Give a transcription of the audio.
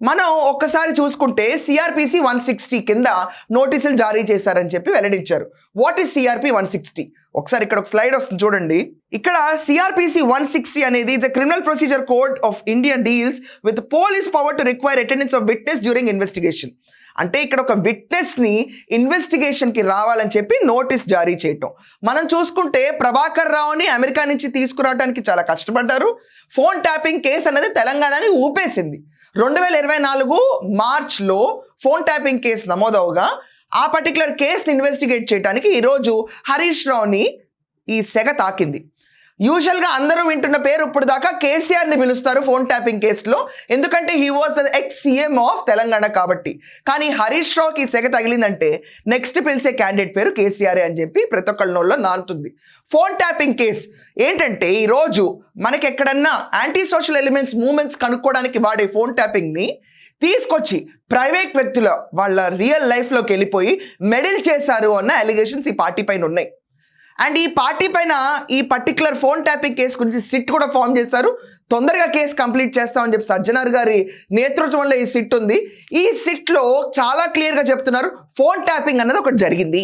మనం ఒక్కసారి చూసుకుంటే సిఆర్పిసి 160 కింద నోటీసులు జారీ చేశారని చెప్పి వెల్లడించారు. What is CRP 160? ఒకసారి ఇక్కడ ఒక స్లైడ్ వస్తుంది చూడండి. ఇక్కడ సిఆర్పిసి 160 అనేది is criminal procedure code of India deals with police power to require attendance of witness during investigation. అంటే ఇక్కడ ఒక విట్నెస్ ని ఇన్వెస్టిగేషన్ కి రావాలని చెప్పి నోటీస్ జారీ చేయటం. మనం చూసుకుంటే ప్రభాకర్ రావుని అమెరికా నుంచి తీసుకురావడానికి చాలా కష్టపడ్డారు. ఫోన్ ట్యాపింగ్ కేసు అనేది తెలంగాణని ఊపేసింది. 2024 మార్చ్లో ఫోన్ ట్యాపింగ్ కేసు నమోదవగా ఆ పర్టికులర్ కేసుని ఇన్వెస్టిగేట్ చేయడానికి ఈరోజు హరీష్ రావుని ఈ సెగ తాకింది. యూజువల్గా అందరూ వింటున్న పేరు ఇప్పుడు దాకా కేసీఆర్ని పిలుస్తారు ఫోన్ ట్యాపింగ్ కేసులో, ఎందుకంటే he was the ex CM of Telangana కాబట్టి. కానీ హరీష్ రావుకి ఈ సెగ తగిలిందంటే నెక్స్ట్ పిలిచే క్యాండిడేట్ పేరు కేసీఆర్ అని చెప్పి ప్రతి ఒక్కళ్ళ నోళ్ళలో నానుతుంది. ఫోన్ ట్యాపింగ్ కేసు ఏంటంటే ఈరోజు మనకి ఎక్కడన్నా యాంటీ సోషల్ ఎలిమెంట్స్ మూవ్మెంట్స్ కనుక్కోవడానికి వాడే ఫోన్ ట్యాపింగ్ని తీసుకొచ్చి ప్రైవేట్ వ్యక్తుల వాళ్ళ రియల్ లైఫ్లోకి వెళ్ళిపోయి మెడిల్ చేశారు అన్న అలిగేషన్స్ ఈ పార్టీ పైన ఉన్నాయి. అండ్ ఈ పార్టీ పైన ఈ పర్టికులర్ ఫోన్ ట్యాపింగ్ కేసు గురించి సిట్ కూడా ఫామ్ చేశారు. తొందరగా కేసు కంప్లీట్ చేస్తామని చెప్పి సజ్జనార్ గారి నేతృత్వంలో ఈ సిట్ ఉంది. ఈ సిట్లో చాలా క్లియర్గా చెప్తున్నారు ఫోన్ ట్యాపింగ్ అన్నది ఒకటి జరిగింది.